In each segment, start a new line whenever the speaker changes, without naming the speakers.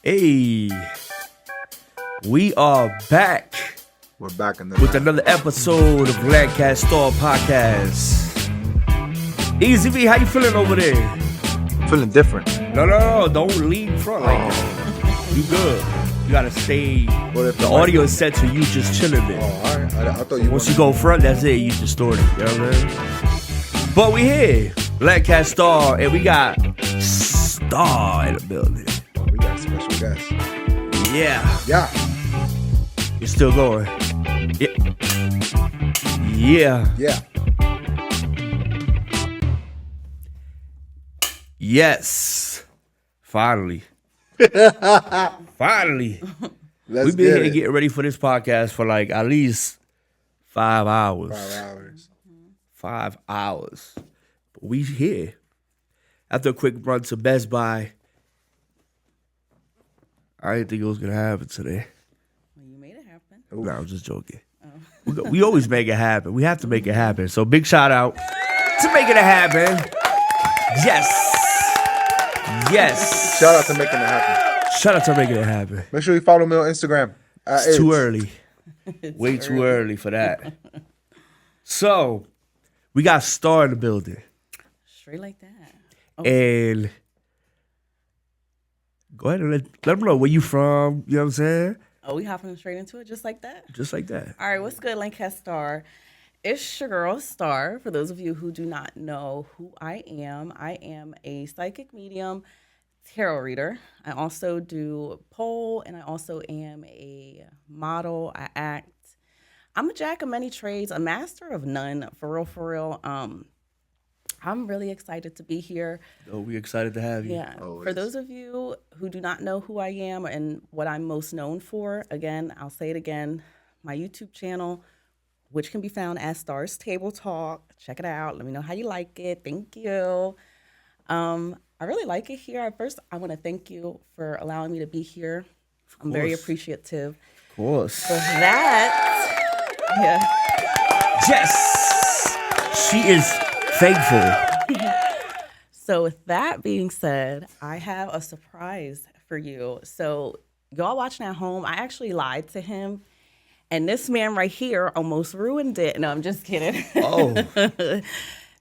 Hey, we are back.
We're back in the
with another episode of Lancastar podcast. Easy V, how you feeling over there?
Feeling different.
No, don't lean front like that. You good? You gotta stay. The audio is set to you just chilling there.
Oh, all right. I thought you.
Once you go front, that's it. You distorted. You know what I'm saying? But we here, Lancastar, and we got Star in the building.
We got a special guest.
Yeah. It's still going. Yeah. Yes. Finally. Finally. We've been here getting ready for this podcast for like at least 5 hours. 5 hours. But we here. After a quick run to Best Buy, I didn't think it was going to happen today.
Well, you made it happen.
No, I'm just joking. Oh. We always make it happen. We have to make it happen. So big shout out to making it happen. Yes.
Shout out to making it happen. Make sure you follow me on Instagram.
It's too early. Way too early for that. So, we got Star in the building.
Straight like that.
Oh. And go ahead and let them know where you from. You know what I'm saying?
Oh, we hopping straight into it just like that?
Just like that.
All right, what's good, Lancastar? It's your girl, Star. For those of you who do not know who I am a psychic medium, tarot reader. I also do pole, and I also am a model. I act. I'm a jack of many trades, a master of none, for real. I'm really excited to be here.
Oh, we're excited to have you.
Yeah. For those of you who do not know who I am and what I'm most known for, again, I'll say it again, my YouTube channel, which can be found as Star's Table Talk. Check it out. Let me know how you like it. Thank you. I really like it here. First, I want to thank you for allowing me to be here. I'm very appreciative.
Of course.
For that. Yeah.
Yes. She is thankful.
So with that being said, I have a surprise for you. So y'all watching at home, I actually lied to him. And this man right here almost ruined it. No, I'm just kidding.
Oh.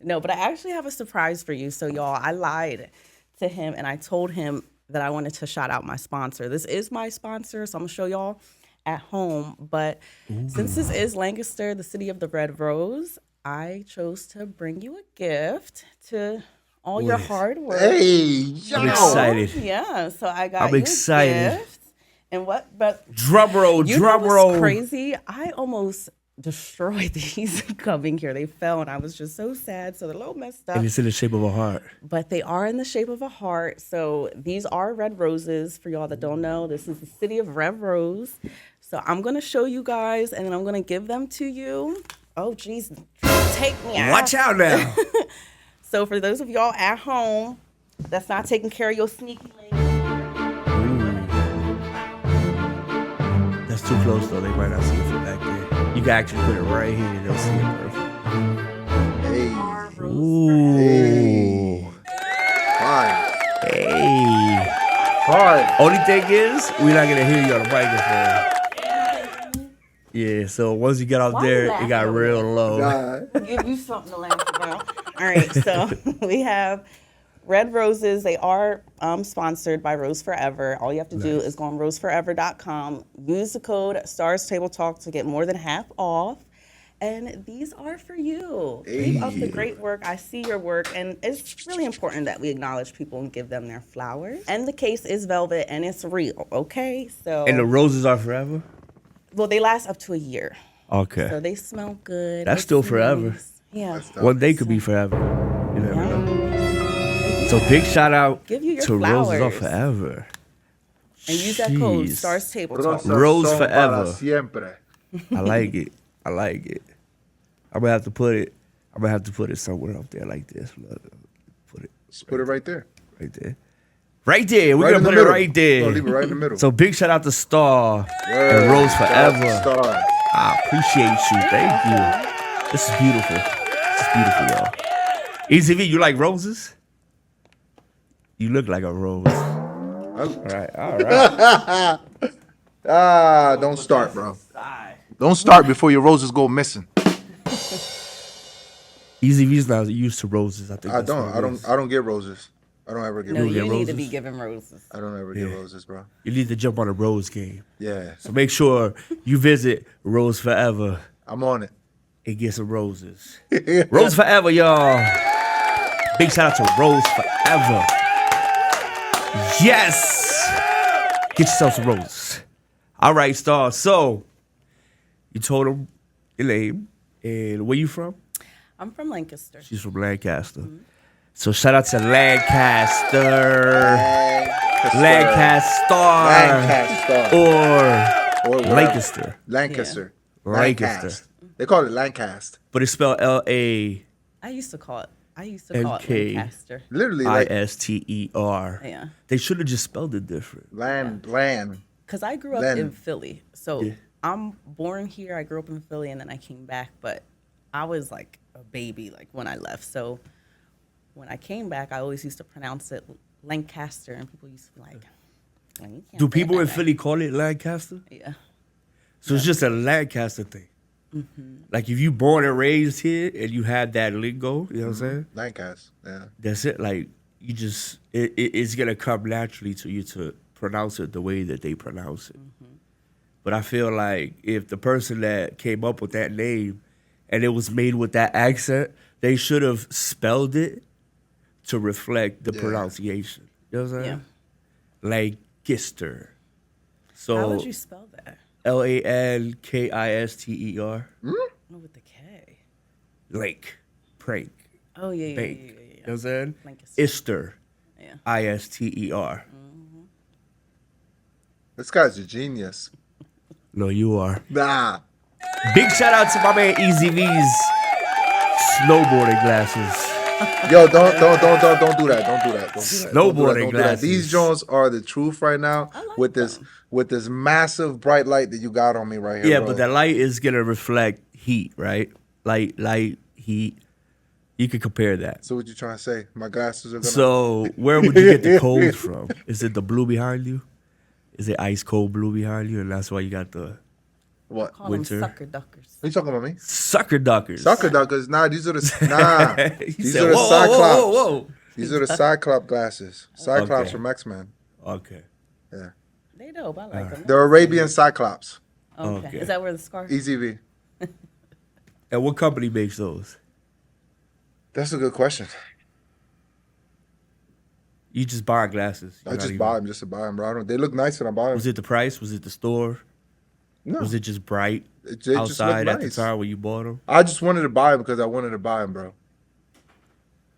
No, but I actually have a surprise for you. So y'all, I lied to him and I told him that I wanted to shout out my sponsor. This is my sponsor, so I'm gonna show y'all at home. But since this is Lancaster, the city of the Red Rose, I chose to bring you a gift to all your hard work.
Hey,
I'm excited.
Yeah, so I got
I'm excited.
A gift. And but
drum roll.
Crazy. I almost destroyed these coming here. They fell and I was just so sad. So they're a little messed up.
And it's in the shape of a heart.
But they are in the shape of a heart. So these are red roses. For y'all that don't know, this is the city of Red Rose. So I'm going to show you guys and then I'm going to give them to you. Oh, geez. Take me out.
Watch out now.
So for those of y'all at home that's not taking care of your sneaky link.
That's too close though. They might not see it from back there. You can actually put it right here and they'll see it perfect.
Hey.
Ooh.
Fine.
Hey.
Fine.
Only thing is, we're not gonna hear you on the microphone. Yeah, so once you get out there, it got real low.
I'll give you something to laugh about. All right, so we have Red Roses. They are sponsored by Rose Forever. All you have to do is go on roseforever.com, use the code Stars Table Talk to get more than half off. And these are for you. Keep up the great work. I see your work, and it's really important that we acknowledge people and give them their flowers. And the case is velvet, and it's real, okay? So.
And the roses are forever?
Well, they last up to a year.
Okay.
So they smell good.
That's still forever.
Nice. Yeah.
One day could be forever. You never know. So big shout out to Roses Are Forever.
And use that code Stars Table Talk.
Rose Forever. I like it. I'm gonna have to put it somewhere up there like this.
Put it right there.
Right there. We're gonna put it right there.
No, leave it right in the middle.
So big shout out to Star and Rose Forever.
Star.
I appreciate you. Thank you. This is beautiful. Y'all. Easy V, you like roses? You look like a rose. All right.
Don't start, bro. Don't start before your roses go missing.
Easy V's not used to roses. I think
I
that's what it is.
don't get roses. I don't ever get
No,
roses.
you need to
roses?
be given roses.
I don't ever get roses, bro.
You need to jump on a rose game.
Yeah,
So make sure you visit Rose Forever
I'm on it.
and get some roses. Rose Forever, y'all. Big shout out to Rose Forever. Yes. Get yourself some roses. All right, Star. So you told him your name and where you from?
I'm from Lancaster.
She's from Lancaster. So shout out to Lancaster. Or Lancaster.
Lancaster.
Yeah. Lancaster.
They call it Lancastar.
But it's spelled L-A.
I used to call it Lancaster.
Literally, like
I-S-T-E-R.
Yeah.
They should have just spelled it different.
land.
Because I grew up in Philly. So I'm born here. I grew up in Philly and then I came back. But I was like a baby like when I left. So when I came back, I always used to pronounce it Lancaster. And people used to be like, well, you can't
Do
say
people
it
in
that way.
Philly call it Lancaster?
Yeah.
So it's just a Lancaster thing. Like if you born and raised here and you have that lingo, you know what I'm saying?
Lancaster. Yeah.
That's it. Like you just, it's gonna come naturally to you to pronounce it the way that they pronounce it. But I feel like if the person that came up with that name and it was made with that accent, they should have spelled it to reflect the pronunciation. You know what I'm saying?
Yeah.
Lancaster. So
How would you spell that?
Lankister.
Oh, with the K.
Lake. Prank.
Oh, yeah.
Bank. You know what I'm saying?
Lancaster.
Ister.
Yeah.
I-S-T-E-R.
This guy's a genius.
No, you are.
Nah.
Big shout out to my man Easy V's snowboarding glasses.
Yo, don't do that. Don't do that.
Snowboarding
Don't do that.
glasses.
These Jones are the truth right now with this massive bright light that you got on me right here.
Yeah,
bro.
but that light is gonna reflect heat, right? Light, heat. You can compare that.
So what you trying to say? My glasses are gonna.
So where would you get the cold from? Is it the blue behind you? Is it ice cold blue behind you, and that's why you got the
What?
Call
Winter.
them sucker duckers.
Are you talking about me?
sucker duckers?
Sucker duckers? Nah, these are the
He
These
said,
are the
whoa,
Cyclops.
whoa.
These are the Cyclops glasses. Cyclops
Okay.
from X-Men.
Okay.
Yeah,
They dope. I like them.
the Arabian Cyclops.
Okay.
Okay.
Is that where the scarf?
Easy V.
And what company makes those?
That's a good question.
You just buy glasses.
I just buy them just to buy them, bro. They look nice when I buy them.
Was it the price? Was it the store?
No,
Was it just bright
they just look
outside at the
nice.
time when you bought them?
I just wanted to buy them because I wanted to buy them, bro.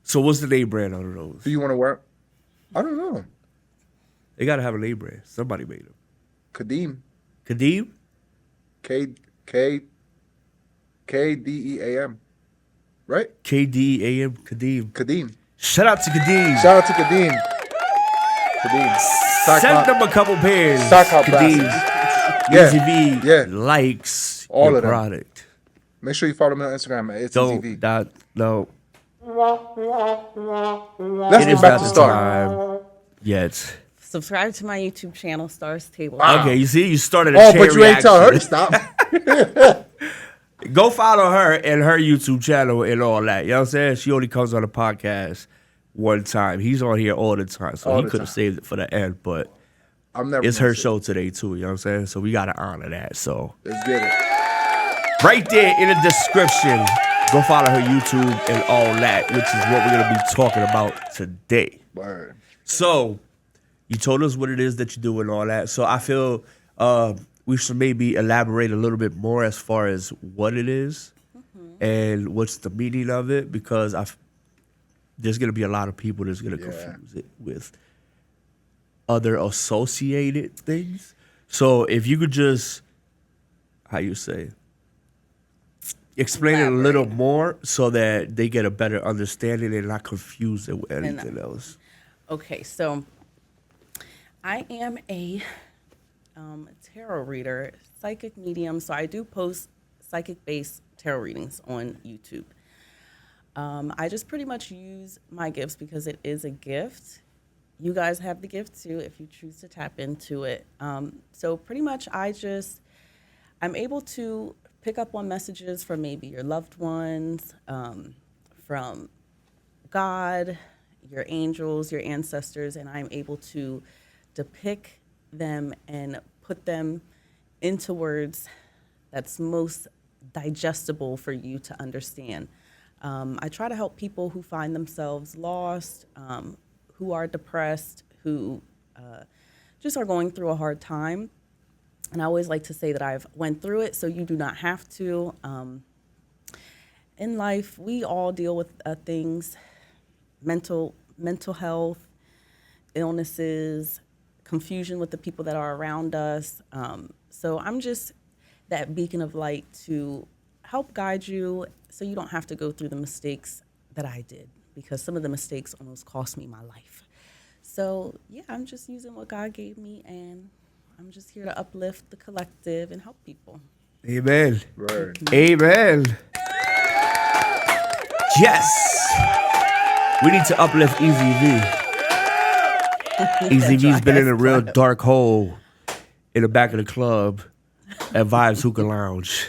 So what's the name brand on those?
Do you want to wear 'em? I don't know.
They gotta have a name brand. Somebody made them.
Kadeem.
Kadeem?
K-D-E-A-M. Right?
K-D-A-M, Kadeem.
Kadeem.
Shout out to Kadeem.
Shout out to Kadeem. Kadeem.
Send them a couple pairs.
Cyclops
Kadeem.
Yeah.
Easy V
Yeah.
likes
All
your
of them.
product.
Make sure you follow me on Instagram. It's
Don't,
EasyV.
no.
Let's
It
get
is
back
not
to
the
start.
time yet.
Subscribe to my YouTube channel, Stars Table.
Okay, you see, you started a
Oh,
chain
but you ain't tell her to
reaction.
stop.
Go follow her and her YouTube channel and all that. You know what I'm saying? She only comes on the podcast one time. He's on here all the time, so
All
he
the
could have
time.
saved it for the end, but
I'm never.
it's
gonna
her
say it.
show today too. You know what I'm saying? So we gotta honor that. So
Let's get it.
right there in the description, go follow her YouTube and all that, which is what we're gonna be talking about today.
Word.
So you told us what it is that you do and all that. So I feel we should maybe elaborate a little bit more as far as what it is and what's the meaning of it, because there's going to be a lot of people that's going to confuse it with other associated things. So if you could just, how you say, explain it a little more so that they get a better understanding and not confuse it with anything else.
Okay, so I am a tarot reader, psychic medium. So I do post psychic-based tarot readings on YouTube. I just pretty much use my gifts because it is a gift, you guys have the gift too if you choose to tap into it. So pretty much I'm able to pick up on messages from maybe your loved ones, from God, your angels, your ancestors, and I'm able to depict them and put them into words that's most digestible for you to understand. I try to help people who find themselves lost, who are depressed, who just are going through a hard time. And I always like to say that I've went through it, so you do not have to. In life, we all deal with things, mental health, illnesses, confusion with the people that are around us. So I'm just that beacon of light to help guide you so you don't have to go through the mistakes that I did, because some of the mistakes almost cost me my life. So yeah, I'm just using what God gave me, and I'm just here to uplift the collective and help people.
Amen.
Word.
Amen. Yes. We need to uplift Easy V. Easy V's been in a real dark hole in the back of the club at Vibes Hookah Lounge.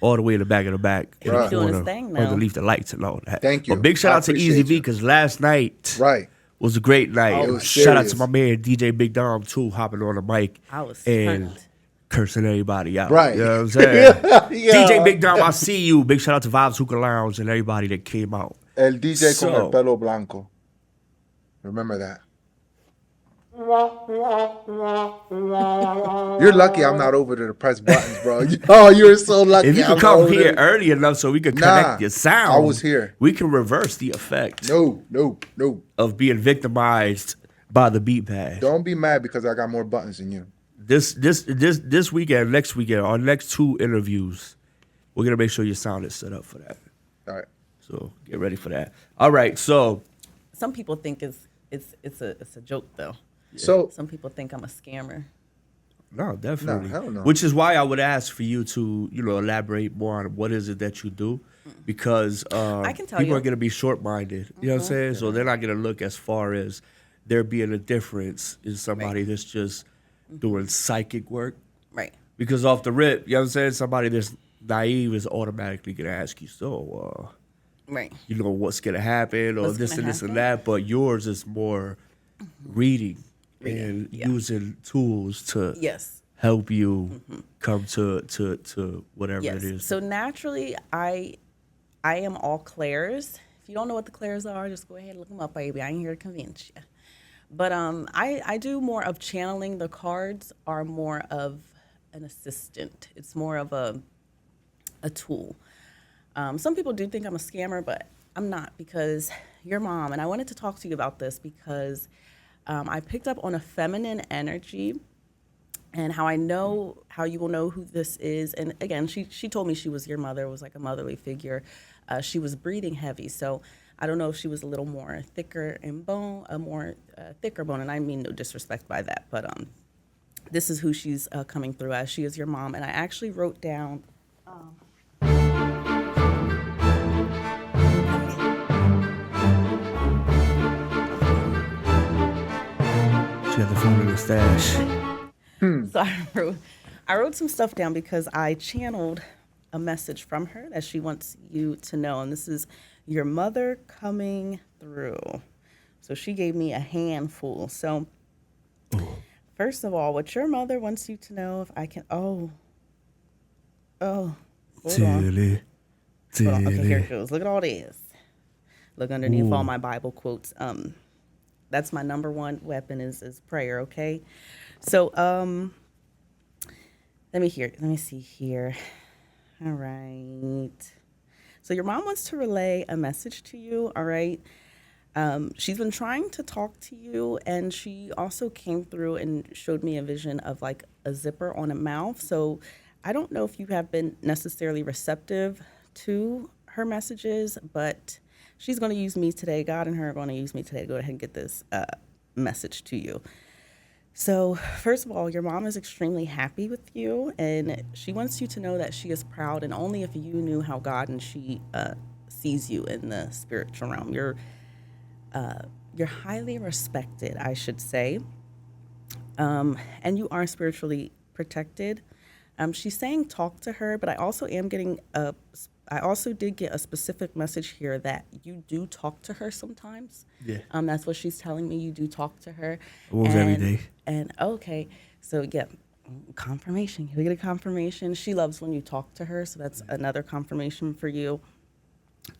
All the way in the back of the back. In the
doing his
corner,
thing now.
underneath the lights and all that.
Thank you.
But big shout
I
out to Easy
appreciate
V,
you.
because last night was a great night.
It was
Shout out to
serious.
my man DJ Big Dom too, hopping on the mic
I was
and
turned.
cursing everybody out.
Right.
You know what I'm saying?
Yeah.
DJ Big Dom, I see you. Big shout out to Vibes Hookah Lounge and everybody that came out.
El DJ con el
So-
pelo blanco. Remember that. You're lucky I'm not over there to press buttons, bro. Oh, you're so lucky.
If you
I'm
could
not
come
over
here
there.
early enough so we could
Nah,
connect your sound,
I was here.
We can reverse the effect
No.
of being victimized by the beat pad.
Don't be mad because I got more buttons than you.
This weekend, next weekend, our next 2 interviews, we're gonna make sure your sound is set up for that.
All right.
So get ready for that. All right, so
Some people think it's a joke though.
So
Some people think I'm a scammer.
no, definitely.
hell no.
Which is why I would ask for you to, elaborate more on what is it that you do, because
I can tell
people
you.
are gonna be short-minded. You know what I'm saying? So they're not gonna look as far as there being a difference in somebody that's just doing psychic work.
Right.
Because off the rip, you know what I'm saying? Somebody that's naive is automatically gonna ask you, so
Right.
what's gonna happen, or
What's
this
gonna
and this and
happen?
that. But yours is more reading and
yeah.
using tools to
Yes.
help you come to whatever
Yes.
it is.
So naturally, I am all clairs. If you don't know what the clairs are, just go ahead and look them up, baby. I ain't here to convince you. But I do more of channeling. The cards are more of an assistant. It's more of a tool. Some people do think I'm a scammer, but I'm not, because your mom, and I wanted to talk to you about this because I picked up on a feminine energy, and how you will know who this is. And again, she told me she was your mother, was like a motherly figure. She was breathing heavy, so I don't know if she was a little more thicker in bone, thicker bone, and I mean no disrespect by that, but this is who she's coming through as. She is your mom, and I actually wrote down.
She got the phone in the stash.
So I wrote some stuff down because I channeled a message from her that she wants you to know, and this is your mother coming through. So she gave me a handful. So first of all, what your mother wants you to know, if I can, hold on.
Tilly.
Hold on. Okay, here it goes. Look at all this. Look underneath all my Bible quotes. That's my number one weapon is prayer, okay? So, let me see here. All right. So your mom wants to relay a message to you, all right? She's been trying to talk to you, and she also came through and showed me a vision of like a zipper on a mouth. So I don't know if you have been necessarily receptive to her messages, but she's going to use me today. God and her are going to use me today to go ahead and get this message to you. So first of all, your mom is extremely happy with you, and she wants you to know that she is proud, and only if you knew how God and she sees you in the spiritual realm. You're you're highly respected, I should say, and you are spiritually protected. She's saying talk to her, but I also am getting a. I also did get a specific message here that you do talk to her sometimes.
Yeah.
That's what she's telling me. You do talk to her.
Almost every day.
And okay, so yeah, confirmation. You get a confirmation. She loves when you talk to her, so that's another confirmation for you.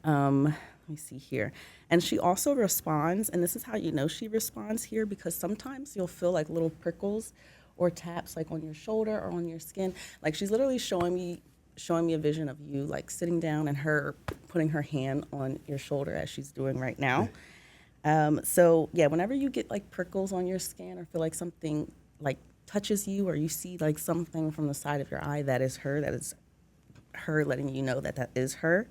Let me see here. And she also responds, and this is how you know she responds here, because sometimes you'll feel like little prickles or taps like on your shoulder or on your skin. Like she's literally showing me a vision of you like sitting down and her putting her hand on your shoulder as she's doing right now. So yeah, whenever you get like prickles on your skin or feel like something like touches you, or you see like something from the side of your eye, that is her letting you know that is her.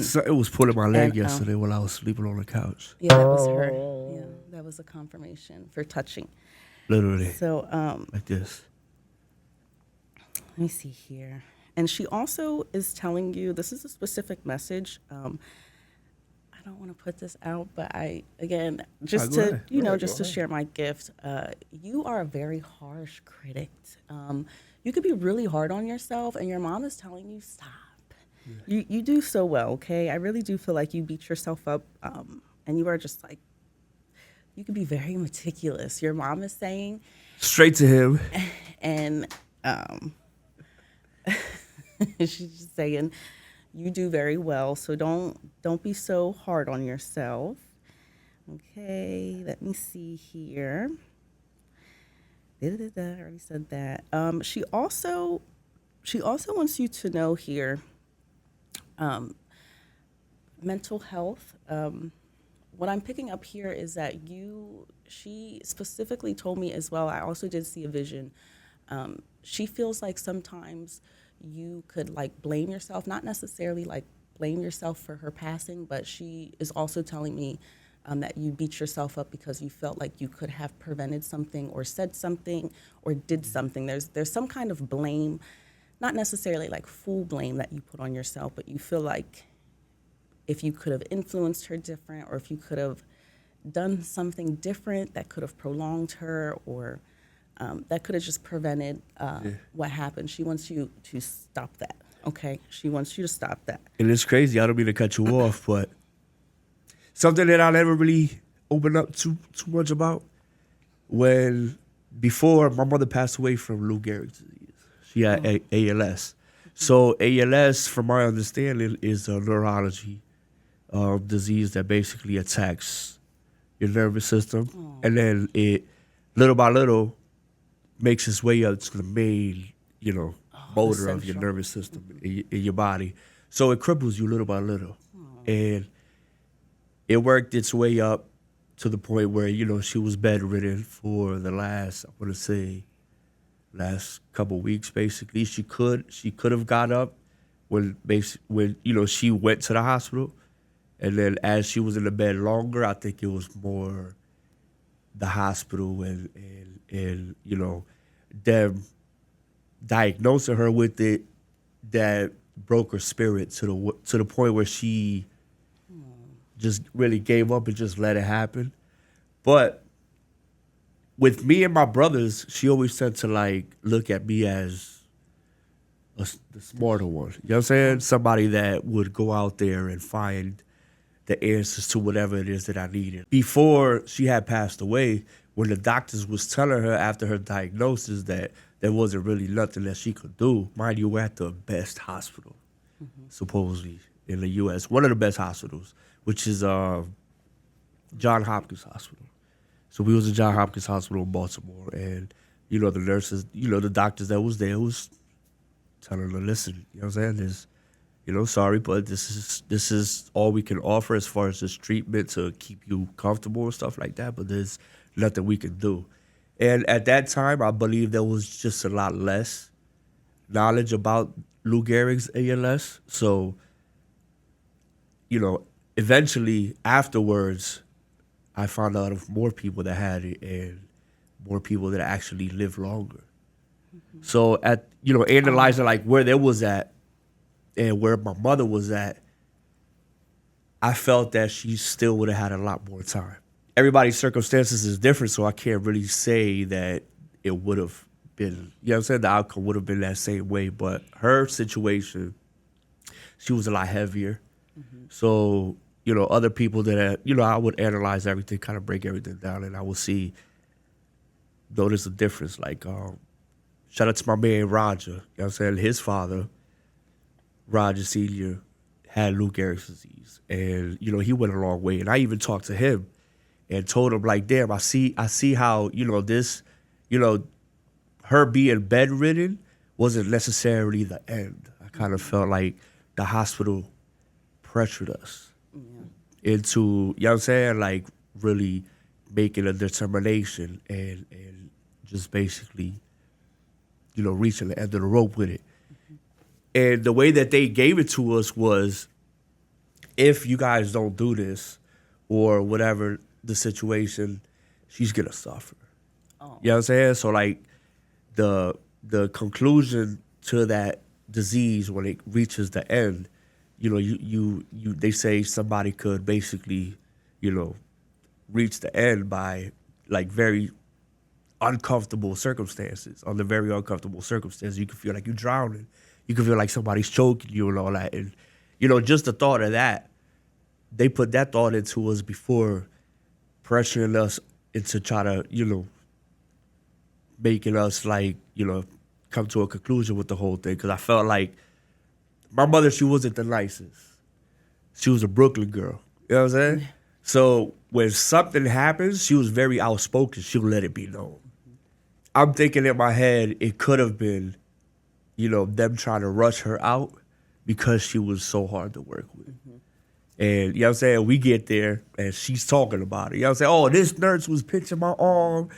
So it was pulling my leg yesterday while I was sleeping on the couch.
Yeah, that was her. Yeah, that was a confirmation for touching.
Literally.
So
like this.
let me see here. And she also is telling you, this is a specific message. I don't want to put this out, but just to share my gift, you are a very harsh critic. You could be really hard on yourself, and your mom is telling you, stop. Yeah. You do so well, okay? I really do feel like you beat yourself up, and you are just like, you could be very meticulous. Your mom is saying.
Straight to him.
And she's just saying, you do very well, so don't be so hard on yourself. Okay, let me see here. I already said that. She also wants you to know here, mental health. What I'm picking up here is that she specifically told me as well, I also did see a vision. She feels like sometimes you could like blame yourself, not necessarily like blame yourself for her passing, but she is also telling me that you beat yourself up because you felt like you could have prevented something or said something or did something. There's some kind of blame, not necessarily like full blame that you put on yourself, but you feel like if you could have influenced her different, or if you could have done something different that could have prolonged her, or that could have just prevented what happened. She wants you to stop that, okay? She wants you to stop that.
And it's crazy. I don't mean to cut you off, but something that I never really opened up too much about. Before my mother passed away from Lou Gehrig's disease, she had ALS. So ALS, from my understanding, is a neurology disease that basically attacks your nervous system, and then it, little by little, makes its way up to the main, motor of your nervous system in your body. So it cripples you little by little, and it worked its way up to the point where she was bedridden for the last couple weeks. Basically, she could have got up when she went to the hospital. And then as she was in the bed longer, I think it was more the hospital and them diagnosing her with it that broke her spirit to the point where she just really gave up and just let it happen. But with me and my brothers, she always tended to like look at me as the smarter one. You know what I'm saying? Somebody that would go out there and find the answers to whatever it is that I needed. Before she had passed away, when the doctors was telling her after her diagnosis that there wasn't really nothing that she could do, mind you, we're at the best hospital, supposedly, in the U.S., one of the best hospitals, which is John Hopkins Hospital. So we was at John Hopkins Hospital in Baltimore, and, the nurses, the doctors that was there was telling her, listen, you know what I'm saying, there's, sorry, but this is all we can offer as far as this treatment to keep you comfortable and stuff like that, but there's nothing we can do. And at that time, I believe there was just a lot less knowledge about Lou Gehrig's ALS. So, eventually afterwards, I found out of more people that had it and more people that actually lived longer. Mm-hmm. So analyzing like where they was at, and where my mother was at, I felt that she still would have had a lot more time. Everybody's circumstances is different, so I can't really say that it would have been, you know what I'm saying, the outcome would have been that same way. But her situation, she was a lot heavier. So, other people that, I would analyze everything, kind of break everything down, and I would notice a difference. Like, shout out to my man Roger, you know what I'm saying? His father, Roger Sr., had Lou Gehrig's disease. And, he went a long way. And I even talked to him and told him, like, damn, I see how, this, her being bedridden wasn't necessarily the end. I kind of felt like the hospital pressured us into, you know what I'm saying, like really making a determination and just basically, reaching the end of the rope with it. And the way that they gave it to us was, if you guys don't do this or whatever the situation, she's going to suffer. Oh. You know what I'm saying? So like the conclusion to that disease when it reaches the end, they say somebody could basically, reach the end by like very uncomfortable circumstances. Under very uncomfortable circumstances, you can feel like you're drowning. You can feel like somebody's choking you and all that. And, just the thought of that, they put that thought into us before pressuring us into try to, making us like, come to a conclusion with the whole thing. Because I felt like my mother, she wasn't the nicest. She was a Brooklyn girl. You know what I'm saying? So when something happens, she was very outspoken. She'll let it be known. I'm thinking in my head, it could have been, them trying to rush her out because she was so hard to work with. Mm-hmm. And, you know what I'm saying, we get there and she's talking about it. You know what I'm saying? Oh, this nurse was pinching my arm,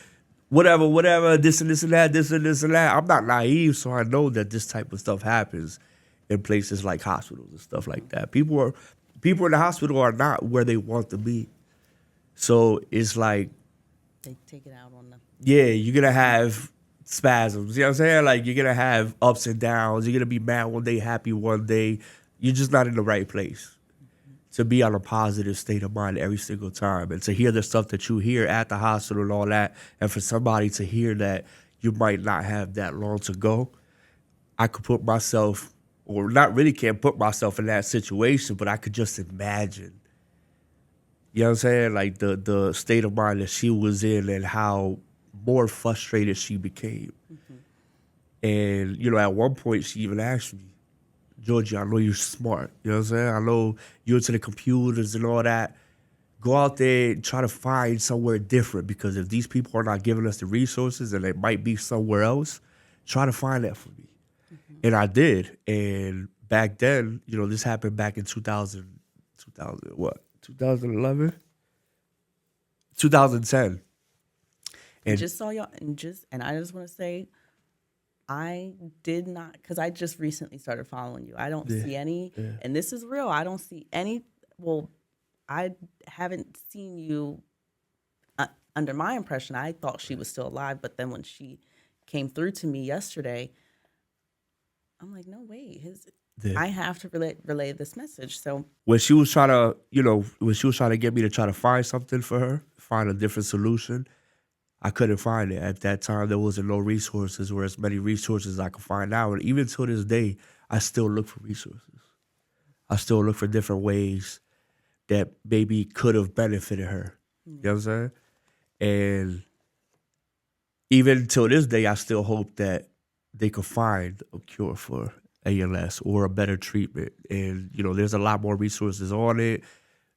whatever, this and this and that, this and this and that. I'm not naive, so I know that this type of stuff happens in places like hospitals and stuff like that. People in the hospital are not where they want to be. So it's like,
they take it out on them.
Yeah, you're going to have spasms. You know what I'm saying? Like, you're going to have ups and downs. You're going to be mad one day, happy one day. You're just not in the right place to be on a positive state of mind every single time. And to hear the stuff that you hear at the hospital and all that, and for somebody to hear that you might not have that long to go, I could put myself, or not really can't put myself in that situation, but I could just imagine. You know what I'm saying? Like the state of mind that she was in and how more frustrated she became. Mm-hmm. And, at one point she even asked me, Georgie, I know you're smart. You know what I'm saying? I know you're into the computers and all that. Go out there and try to find somewhere different, because if these people are not giving us the resources and it might be somewhere else, try to find that for me. Mm-hmm. And I did. And back then, this happened back in 2011? 2010. And
just saw y'all, and I just want to say, I did not, because I just recently started following you. I don't see any, and this is real, I don't see any, I haven't seen you, under my impression, I thought she was still alive, but then when she came through to me yesterday, I'm like, no, wait, I have to relay this message. So
when she was trying to, get me to try to find something for her, find a different solution, I couldn't find it. At that time, there wasn't no resources or as many resources as I could find now. And even to this day, I still look for resources. I still look for different ways that maybe could have benefited her. Mm-hmm. You know what I'm saying? And even till this day, I still hope that they could find a cure for ALS or a better treatment. And, there's a lot more resources on it.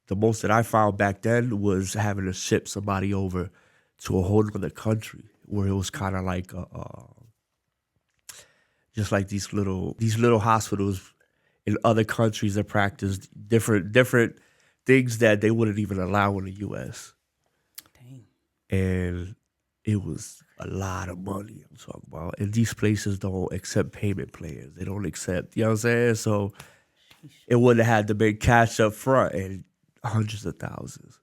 The most that I found back then was having to ship somebody over to a whole other country, where it was kind of like just like these little hospitals in other countries that practice different things that they wouldn't even allow in the U.S.
Dang.
And it was a lot of money I'm talking about. And these places don't accept payment plans. They don't accept, you know what I'm saying? So it wouldn't have had to be cash up front and hundreds of thousands.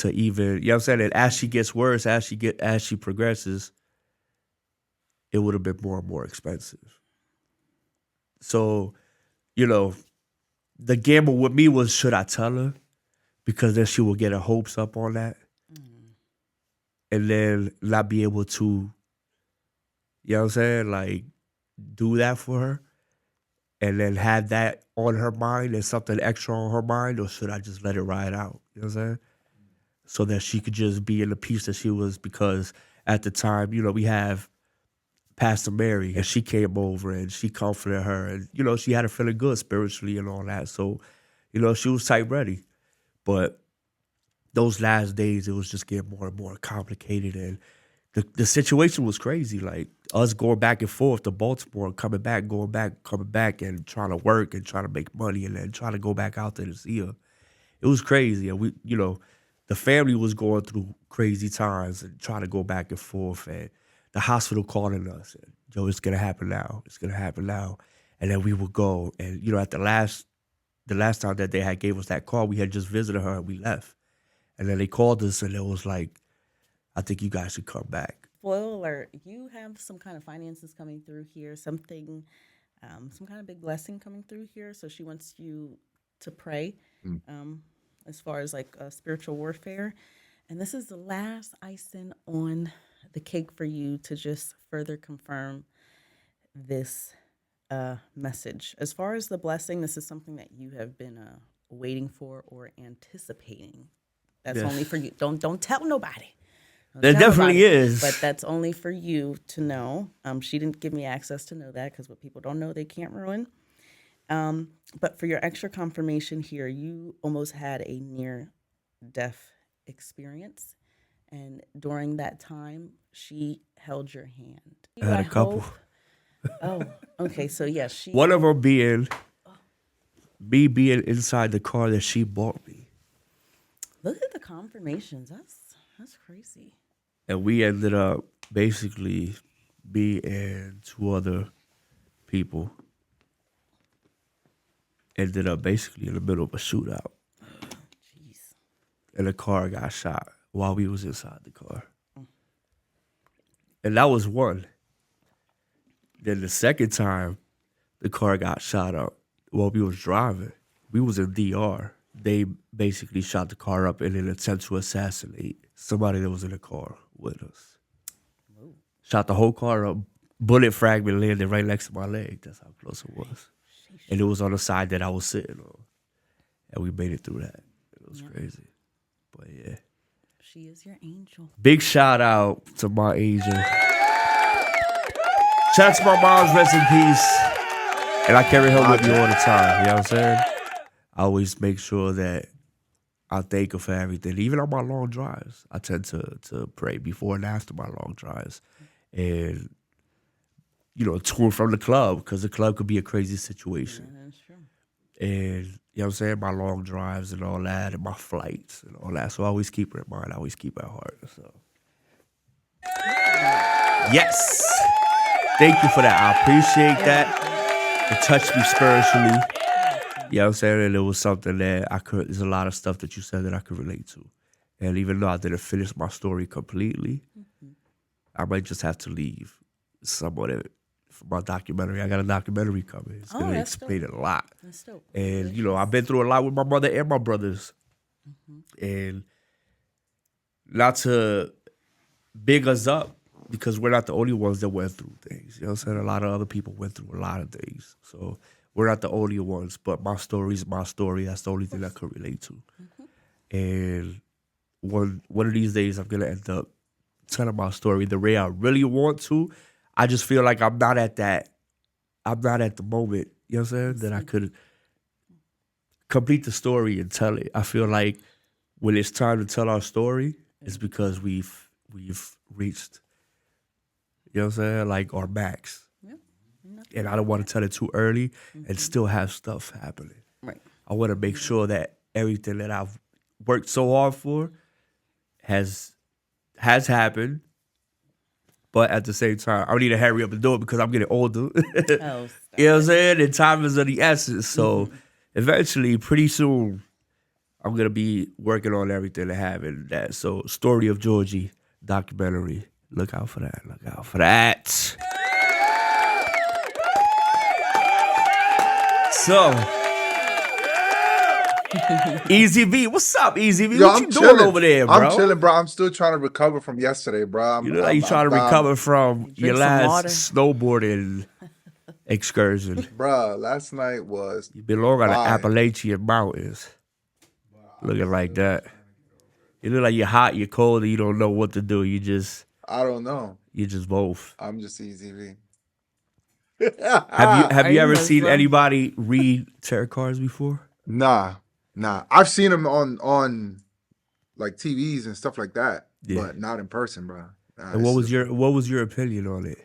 To even, you know what I'm saying? And as she gets worse, as she progresses, it would have been more and more expensive. So, the gamble with me was, should I tell her? Because then she will get her hopes up on that. And then not be able to, you know what I'm saying, like, do that for her. And then have that on her mind and something extra on her mind, or should I just let it ride out? You know what I'm saying? So that she could just be in the peace that she was, because at the time, you know, we have Pastor Mary, and she came over and she comforted her, and, you know, she had her feeling good spiritually and all that. So, you know, she was type ready. But those last days, it was just getting more and more complicated, and the situation was crazy. Like, us going back and forth to Baltimore, coming back, going back, coming back, and trying to work and trying to make money, and then trying to go back out there to see her. It was crazy. And we, you know, the family was going through crazy times and trying to go back and forth, and the hospital calling us, and, yo, it's gonna happen now. It's gonna happen now. And then we would go, and, you know, at the last time that they had gave us that call, we had just visited her and we left. And then they called us, and it was like, I think you guys should come back.
Spoiler alert, you have some kind of finances coming through here, something, some kind of big blessing coming through here. So she wants you to pray as far as like spiritual warfare. And this is the last icing on the cake for you to just further confirm this message. As far as the blessing, this is something that you have been waiting for or anticipating. That's only for you. Don't tell nobody.
There definitely is.
But that's only for you to know. She didn't give me access to know that, because what people don't know, they can't ruin. But for your extra confirmation here, you almost had a near-death experience. And during that time, she held your hand.
I had a couple.
Oh, okay. So, yeah,
one of them being me being inside the car that she bought me.
Look at the confirmations. That's crazy.
And we ended up basically, me and two other people ended up basically in the middle of a shootout.
Jeez.
And the car got shot while we was inside the car. And that was one. Then the second time the car got shot up while we was driving, we was in DR. They basically shot the car up in an attempt to assassinate somebody that was in the car with us. Whoa. Shot the whole car up. Bullet fragment landed right next to my leg. That's how close it was. And it was on the side that I was sitting on. And we made it through that. It was crazy. But yeah.
She is your angel.
Big shout out to my angel. Shout out to my mom's, rest in peace. And I carry her with me all the time. You know what I'm saying? I always make sure that I thank her for everything. Even on my long drives, I tend to pray before and after my long drives. And, you know, tour from the club, because the club could be a crazy situation.
Yeah, that's true.
And, you know what I'm saying, my long drives and all that, and my flights and all that. So I always keep her in mind. I always keep her at heart. So, yes. Thank you for that. I appreciate that. It touched me spiritually. You know what I'm saying? And it was something that there's a lot of stuff that you said that I could relate to. And even though I didn't finish my story completely, I might just have to leave some of it for my documentary. I got a documentary coming. It's going to explain it a lot.
That's dope.
And, you know, I've been through a lot with my mother and my brothers. And not to big us up, because we're not the only ones that went through things. You know what I'm saying? A lot of other people went through a lot of things. So we're not the only ones, but my story is my story. That's the only thing I could relate to. And one of these days, I'm going to end up telling my story the way I really want to. I just feel like I'm not at the moment, you know what I'm saying, that I could complete the story and tell it. I feel like when it's time to tell our story, it's because we've reached, you know what I'm saying, like our max. And I don't want to tell it too early and still have stuff happening.
Right.
I want to make sure that everything that I've worked so hard for has happened. But at the same time, I need to hurry up and do it because I'm getting older. You know what I'm saying? And time is of the essence. So eventually, pretty soon, I'm going to be working on everything and having that. So Story of Georgie documentary. Look out for that. Look out for that. So, Easy V, what's up, Easy V?
Yo,
What you doing over there, bro?
I'm chilling, bro. I'm still trying to recover from yesterday, bro.
You look like you're trying to recover from your last
some
snowboarding excursion.
Bro, last night was
You belong on the
fire.
Appalachian Mountains. Looking like that. You look like you're hot, you're cold, and you don't know what to do.
I don't know.
You just both.
I'm just Easy V.
Have you
Are
ever
you
seen
Muslim?
anybody read tarot cards before?
Nah. I've seen them on like TVs and stuff like that,
Yeah.
but not in person, bro.
And what was your opinion on it?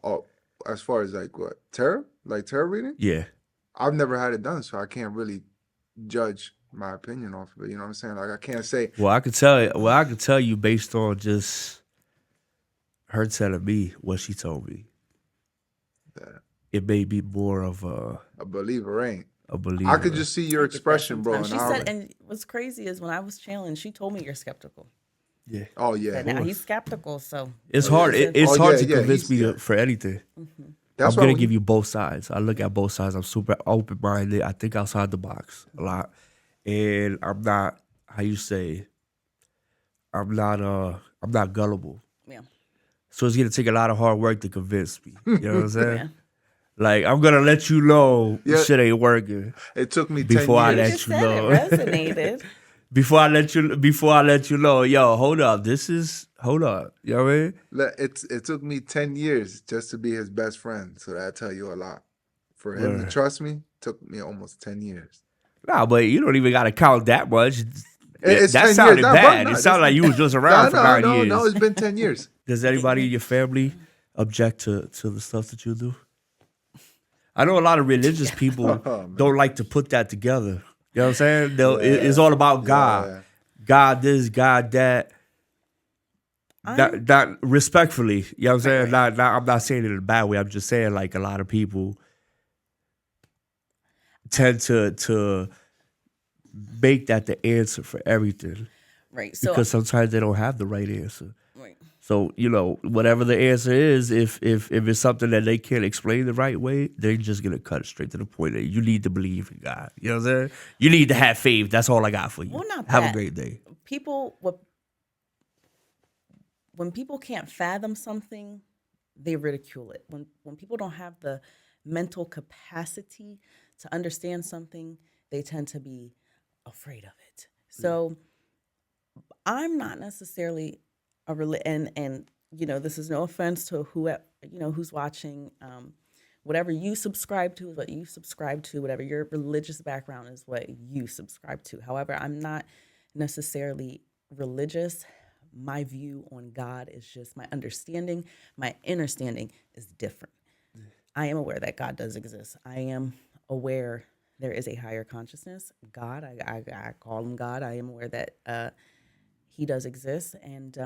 Oh, as far as like what tarot reading?
Yeah.
I've never had it done, so I can't really judge my opinion off of it. You know what I'm saying? Like I can't say.
Well, I could tell you based on just her telling me what she told me.
That
It made me more of
a believer ain't.
a believer.
I could just see your expression, bro.
She said, and what's crazy is when I was chilling, she told me you're skeptical.
Yeah.
Oh yeah.
And now he's skeptical, so
It's hard. It's
Oh,
hard
yeah,
to
yeah,
convince
he's-
me
yeah.
for anything.
That's
I'm
why
gonna
when
give you both sides. I look at both sides. I'm super open minded. I think outside the box a lot, and I'm not. How you say? I'm not gullible.
yeah.
So it's gonna take a lot of hard work to convince me. You know what I'm saying?
Yeah.
Like I'm gonna let you know
Yeah.
shit ain't working
It took me
before
10
I
years.
let
Just
you
said
know.
it resonated.
Before I let you know, yo, hold up. Hold up. You know what I mean?
It took me 10 years just to be his best friend. So that tell you a lot. For him to
Word.
trust me, took me almost 10 years.
Nah, but you don't even gotta count that much.
It's
That
10
sounded
years. Nah,
bad.
bro,
It
nah,
sounded like you was just around for 9 years.
No, it's been 10 years.
Does anybody in your family object to the stuff that you do? I know a lot of religious people
man.
don't like to put that together. You know what I'm saying? It's all about God.
Yeah.
God this, God that. Not respectfully. You know what I'm saying?
Right.
I'm not saying it in a bad way. I'm just saying like a lot of people tend to make that the answer for everything.
Right. So
Because sometimes they don't have the right answer.
right.
So, whatever the answer is, if it's something that they can't explain the right way, they're just gonna cut it straight to the point that you need to believe in God. You know what I'm saying? You need to have faith. That's all I got for you.
Well, not
have
that.
a great day.
When people can't fathom something, they ridicule it. When people don't have the mental capacity to understand something, they tend to be afraid of it. So I'm not necessarily and this is no offense to whoever who's watching. Whatever you subscribe to is what you subscribe to. Whatever your religious background is, what you subscribe to. However, I'm not necessarily religious. My view on God is just my understanding. My understanding is different. I am aware that God does exist. I am aware there is a higher consciousness. God, I call him God. I am aware that he does exist. And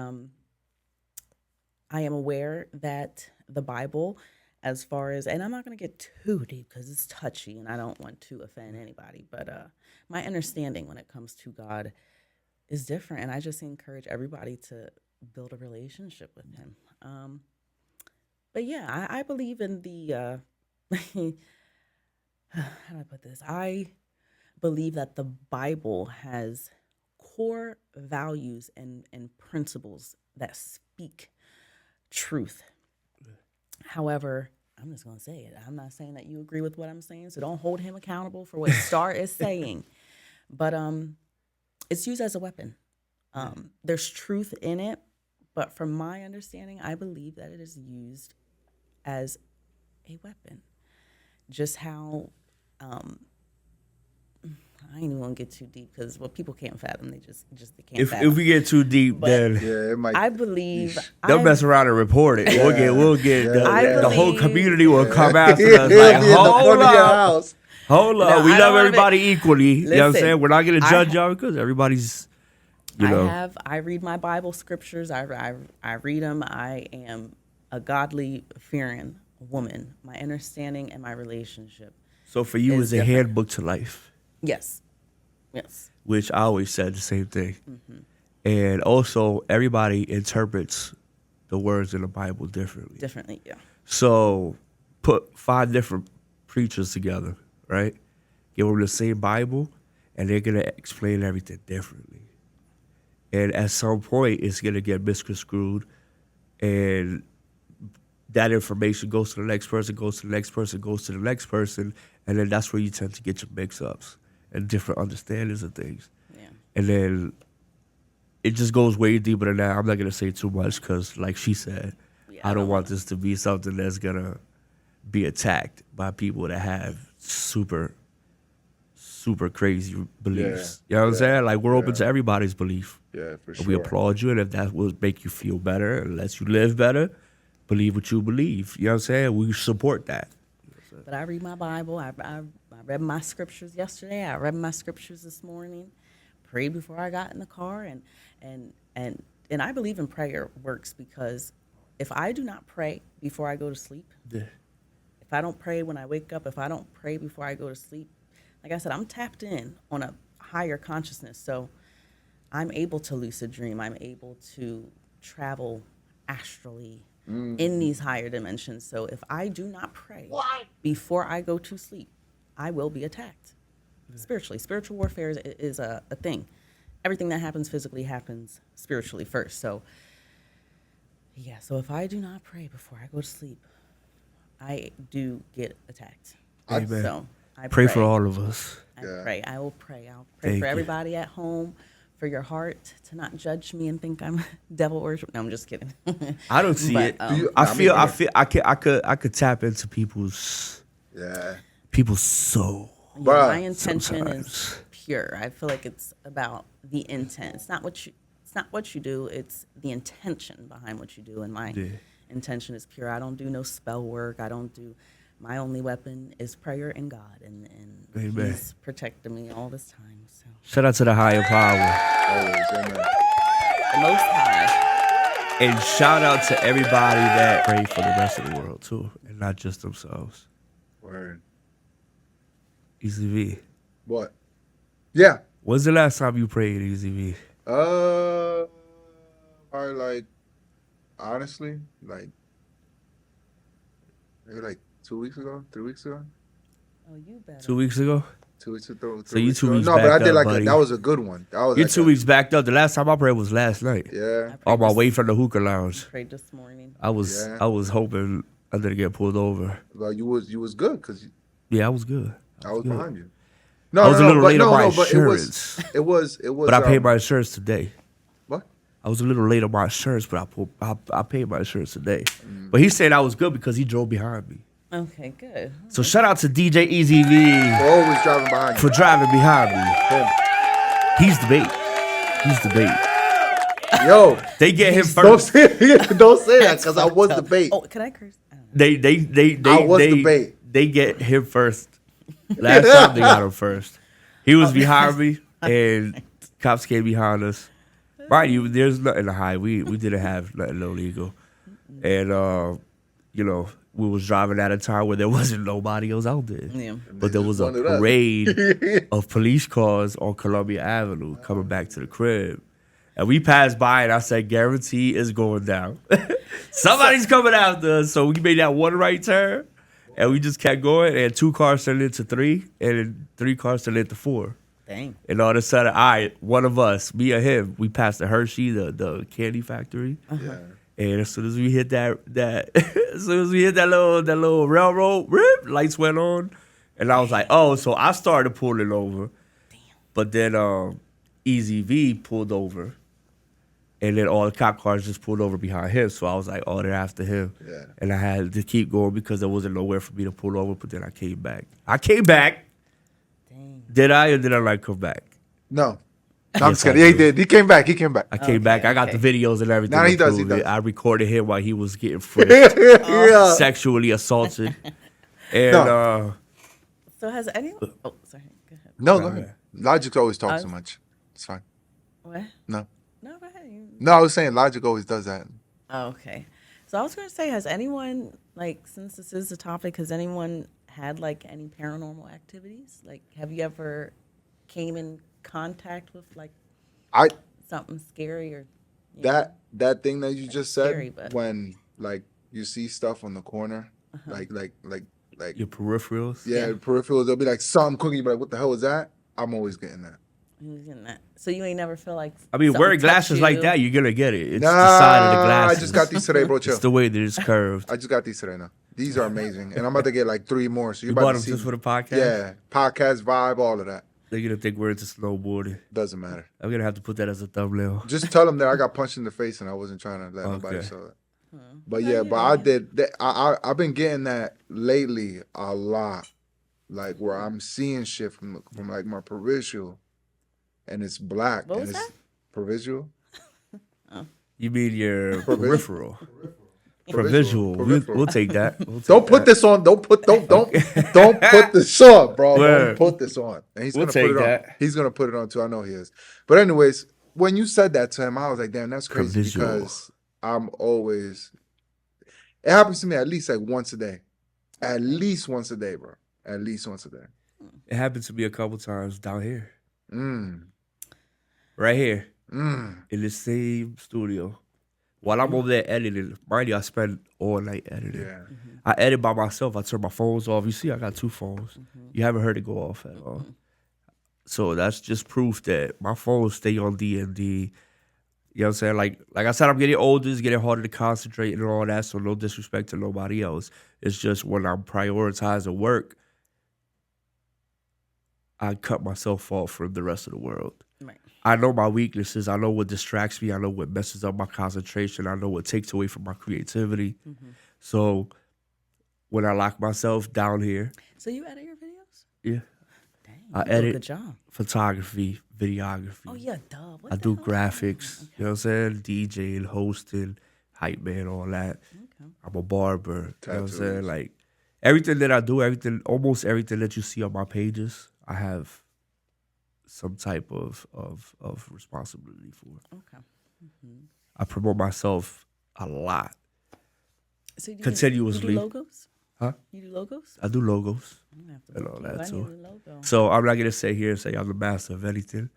I am aware that the Bible, as far as, and I'm not going to get too deep because it's touchy and I don't want to offend anybody, but my understanding when it comes to God is different. And I just encourage everybody to build a relationship with him. But yeah, I believe in the, how do I put this? I believe that the Bible has core values and principles that speak truth. However, I'm just going to say it. I'm not saying that you agree with what I'm saying, so don't hold him accountable for what Star is saying. But it's used as a weapon. There's truth in it, but from my understanding, I believe that it is used as a weapon. Just how I ain't even want to get too deep because people can't fathom. They can't fathom.
If we get too deep,
But
then
Yeah, it might.
I believe
they'll mess around and report it. We'll get
Yeah.
the whole
believe-
community will come after
He'll
us
be
like,
in the
hold
front of your
up.
house.
Hold up.
No,
We
I
love
don't wanna
everybody equally. You know what I'm
Listen,
saying? We're not going to
I
judge
ha-
y'all because everybody's,
I read my Bible scriptures. I read them. I am a godly fearing woman. My understanding and my relationship.
So for you,
It's
it's a
different.
handbook to life,
Yes.
which I always said the same thing. And also, everybody interprets the words in the Bible differently.
Differently, yeah.
So put 5 different preachers together, right? Give them the same Bible, and they're gonna explain everything differently. And at some point, it's gonna get misconstrued, and that information goes to the next person, goes to the next person, goes to the next person, and then that's where you tend to get your mix-ups and different understandings of things.
Yeah.
And then it just goes way deeper than that. I'm not gonna say too much because, like she said, I don't want this to be something that's gonna be attacked by people that have super crazy beliefs. You know what I'm saying? Like, we're open to everybody's belief.
Yeah, for
And
sure.
we applaud you, and if that will make you feel better and lets you live better, believe what you believe. You know what I'm saying? We support that.
But I read my Bible. I read my scriptures yesterday. I read my scriptures this morning. Prayed before I got in the car, and I believe in prayer works, because if I do not pray before I go to sleep,
Yeah.
if I don't pray when I wake up, if I don't pray before I go to sleep, like I said, I'm tapped in on a higher consciousness. So I'm able to lucid dream. I'm able to travel astrally in these higher dimensions. So if I do not pray before I go to sleep, I will be attacked spiritually. Spiritual warfare is a thing. Everything that happens physically happens spiritually first. So yeah, so if I do not pray before I go to sleep, I do get attacked.
Amen.
So I
Pray for all of us.
I pray. I will pray. I'll pray
Thank
for
you.
everybody at home, for your heart to not judge me and think I'm devil worship. No, I'm just kidding.
I don't see it.
Do you-
I
I
feel
mean,
I could tap into people's soul.
Bruh,
my intention
sometimes.
is pure. I feel like it's about the intent. It's not what you do. It's the intention behind what you do. And my intention is pure. I don't do no spell work. I don't do. My only weapon is prayer and God, and
Amen.
He's protecting me all this time. So
Shout out to the higher power.
Always, amen.
the Most High.
And shout out to everybody that pray for the rest of the world too, and not just themselves.
Word.
Easy V.
What? Yeah.
When's the last time you prayed, Easy V?
Probably like, honestly, like maybe like 2 weeks ago, 3 weeks ago.
Oh, you better.
2 weeks ago?
2 weeks ago.
So you 2 weeks
No, but I
backed
did
up,
like
buddy.
that was a good one. That was
You're
like
2 weeks backed up. The last time I prayed was last night.
Yeah.
On my way from the hookah lounge.
Prayed this morning.
I was hoping I didn't get pulled over.
Well, you was good because
Yeah, I was good.
I was
good.
behind you. No,
I was a little late on my
but
insurance.
It was.
But I paid my insurance today.
What?
I was a little late on my insurance, but I paid my insurance today. But he said I was good because he drove behind me.
Okay, good.
So shout out to DJ Easy V
Always driving behind
for
you.
driving behind me.
Him.
He's the bait. He's the bait.
Yo,
They get him
don't
first.
say that because I was the bait.
Oh, can I curse? I don't know.
I was the bait.
They get him first. Last time they got him first. He was behind me, and cops came behind us. Mind you, there's nothing to hide. We didn't have nothing illegal, and we was driving at a time where there wasn't nobody else out there.
Yeah.
But there was a
wanted us.
parade of police cars on Columbia Avenue coming back to the crib. And we passed by, and I said, guarantee it's going down. Somebody's coming after us. So we made that one right turn, and we just kept going, and 2 cars turned into 3, and then 3 cars turned into 4.
Dang.
And all of a sudden, all right, one of us, me or him, we passed the Hershey, the candy factory.
Yeah.
And as soon as we hit that as soon as we hit that little railroad, rip, lights went on. And I was like, oh, so I started pulling over.
Damn.
But then Easy V pulled over. And then all the cop cars just pulled over behind him. So I was like, oh, they're after him.
Yeah.
And I had to keep going because there wasn't nowhere for me to pull over. But then I came back.
Dang.
Did I or did I not come back?
No. I'm just
Yes, I
kidding. Yeah, he
did.
did. He came back.
I came back. I got
okay.
the videos and everything.
Nah, he
to
does, he
prove it.
does.
I recorded him while he was getting frisked,
Yeah.
sexually assaulted. And
So has anyone? Oh, sorry. Go ahead.
No, go ahead. Logic always talks so much. It's fine.
What?
No.
No, go ahead.
No, I was saying Logic always does that.
Oh, okay. So I was going to say, has anyone, like, since this is the topic, has anyone had, like, any paranormal activities? Like, have you ever came in contact with, like,
I
something scary or you know?
that thing that you just said
scary, but-
when like you see stuff on the corner, like
your peripherals.
yeah, peripherals, they'll be like something cooking, you be like, what the hell was that? I'm always getting that.
You was getting that. So you ain't never feel like.
I mean, wearing glasses
you.
like that, you're gonna get it. It's the side of the glasses.
I just got these today, bro. Chill.
It's the way that it's curved.
I just got these today now. These are amazing, and I'm about to get like 3 more. So
you
about
bought
to
them
see
just for the podcast?
Yeah, podcast vibe, all of that.
They're gonna think we're into snowboarding.
Doesn't matter.
I'm gonna have to put that as a thumbnail.
Just tell them that I got punched in the face and I wasn't trying to let nobody saw it. But yeah, but I did. I've been getting that lately a lot, like where I'm seeing shit from like my peripheral, and it's black.
What
and
was
it's
that?
Peripheral.
You mean your peripheral?
Peripheral.
We'll take that.
Don't put this on. Don't put this on, bro. Don't put this on. And he's gonna put it on. He's gonna put it on too. I know he is. But anyways, when you said that to him, I was like, damn, that's crazy because I'm always. It happens to me at least like once a day. At least once a day, bro. At least once a day.
It happened to me a couple times down here. Right here. In the same studio. While I'm over there editing, mind you, I spend all night editing.
Yeah.
I edit by myself. I turn my phones off. You see, I got 2 phones. You haven't heard it go off at all. So that's just proof that my phones stay on D&D. You know what I'm saying? Like I said, I'm getting older. It's getting harder to concentrate and all that. So no disrespect to nobody else. It's just when I'm prioritizing work, I cut myself off from the rest of the world.
Right.
I know my weaknesses. I know what distracts me. I know what messes up my concentration. I know what takes away from my creativity. So when I lock myself down here.
So you edit your videos?
Yeah.
Dang,
I edit
good job.
Photography, videography.
Oh, yeah, duh.
I do graphics. You know what I'm saying? DJing, hosting, hype man, all that.
Okay.
I'm a barber.
Tattoos.
You know what I'm saying? Like everything that I do, almost everything that you see on my pages, I have some type of responsibility for.
Okay.
I promote myself a lot.
So
continuously.
You do logos?
Huh?
You do logos?
I do logos and all that too. So I'm not gonna sit here and say I'm the master of anything,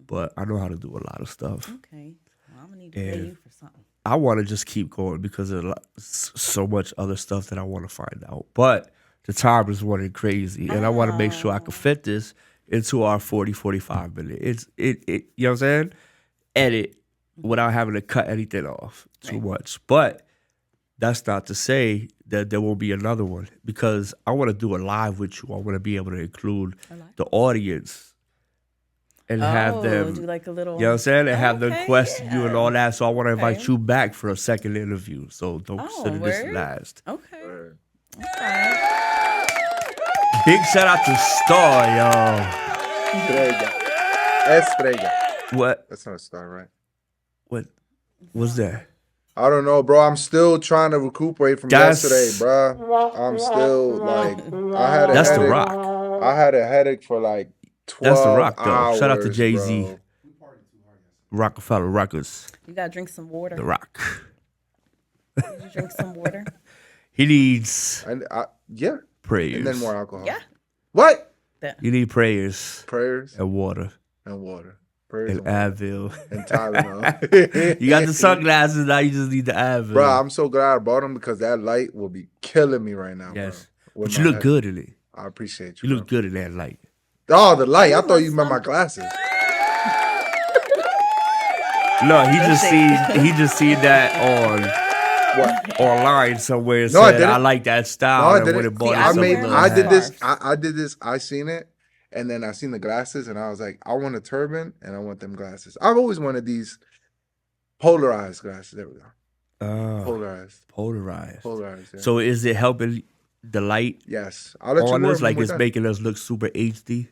but I know how to do a lot of stuff.
Okay. Well, I'm gonna need to pay you for something.
I want to just keep going because there's so much other stuff that I want to find out. But the time is running crazy, and I want to make sure I can fit this into our 45 minute. You know what I'm saying? Edit without having to cut anything off too much. But that's not to say that there won't be another one because I want to do a live with you. I want to be able to include the audience and have them,
do like a little,
you know what I'm saying? And have them question you and all that. So I want to invite you back for a second interview. So don't consider this last.
Okay.
Big shout out to Star, y'all.
Estrella.
What?
That's not a star, right?
What was that?
I don't know, bro. I'm still trying to recuperate from yesterday, bro. I'm still like, I had a
That's
headache.
The Rock.
I had a headache for like 12
That's The Rock, though.
hours,
Shout out to Jay-Z.
bro.
Rockefeller Records.
You gotta drink some water.
The Rock.
Did you drink some water?
He needs
yeah.
prayers.
And then more alcohol.
Yeah.
What?
You need prayers.
Prayers
and water.
And water. Prayers
and Advil.
And Tylenol.
You got the sunglasses, now you just need the Advil.
Bro, I'm so glad I bought them because that light will be killing me right now,
yes.
bro.
But you look good in it.
I appreciate you.
You look good in that light.
Oh, the light. I thought you meant my glasses.
No, he just seen that on online somewhere and said, I like that style.
No, I didn't. I did this. I seen it. And then I seen the glasses and I was like, I want a turban and I want them glasses. I've always wanted these polarized glasses. There we go. Polarized. Yeah.
So is it helping the light?
Yes. I'll let you
on us? Like it's making us look super HD?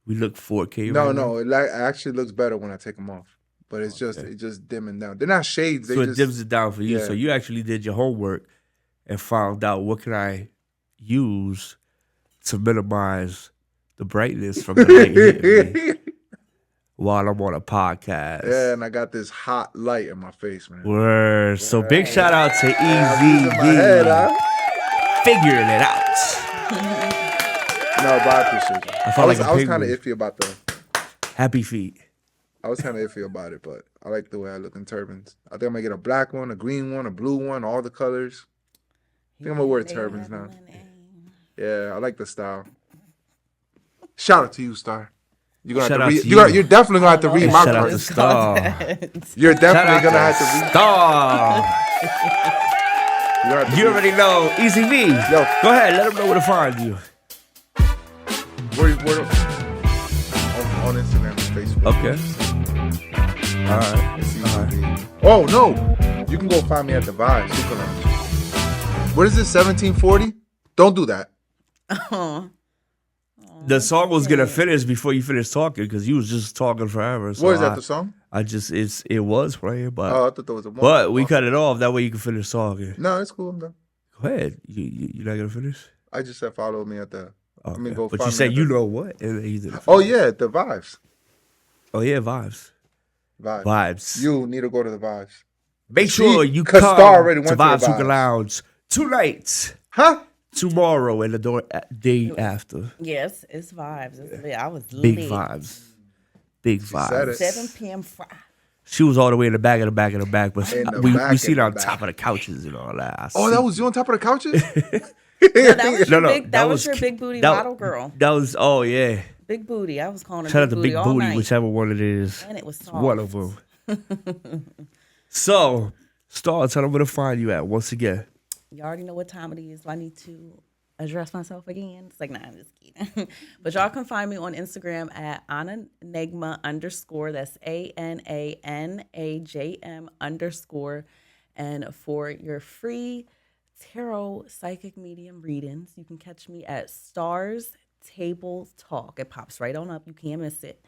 We look 4K
No, it actually looks better when I take them off. But it's just dimming down. They're not shades.
So it dims it down for you. Yeah. So you actually did your homework and found out what can I use to minimize the brightness from the light hitting me while I'm on a podcast.
Yeah, and I got this hot light in my face, man.
Word. So big shout out to EZD. Figuring it out.
No, but I appreciate you. I was kind of iffy about the
happy feet.
I was kind of iffy about it, but I like the way I look in turbans. I think I'm going to get a black one, a green one, a blue one, all the colors. I think I'm going to wear turbans now. Yeah, I like the style. Shout out to you, Star. You're gonna have to read. You're definitely gonna have to read my
Shout out
card.
to Star.
You're definitely gonna have to read.
Star. You already know. Easy V.
Yo,
go ahead. Let them know where to find you.
Where on Instagram and Facebook.
Okay. All right.
Oh no, you can go find me at the Vibe Hookah Lounge. What is this? 1740? Don't do that.
The song was gonna finish before you finished talking because you was just talking forever. So
what is that? The song?
It was playing, but
I thought there was a moment.
But we cut it off that way you can finish talking.
No, it's cool. I'm done.
Go ahead. You're not gonna finish?
I just said follow me at the.
Okay. But you said you know what?
Oh yeah, the Vibes.
Oh yeah, Vibes.
You need to go to the Vibes.
Make sure you come
already went
to Vibes
the
Hookah Lounge tonight.
Huh?
Tomorrow and the day after.
Yes, it's Vibes. I was
big
lit.
Big vibes.
7 p.m. Friday.
She was all the way in the back, but we seen her on top of the couches and all that.
Oh, that was you on top of the couches?
That was your big booty model girl.
That was, yeah.
Big booty. I was calling her
Shout out to
big booty,
night. Whichever one it is.
And it was soft.
One of them. So, Star, tell them where to find you at once again.
You already know what time it is. Do I need to address myself again? It's like, nah, I'm just kidding. But y'all can find me on Instagram at @AnnaNajm_. That's ANANAJM_. And for your free tarot psychic medium readings, you can catch me at Stars Table Talk. It pops right on up. You can't miss it.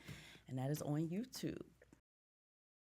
And that is on YouTube.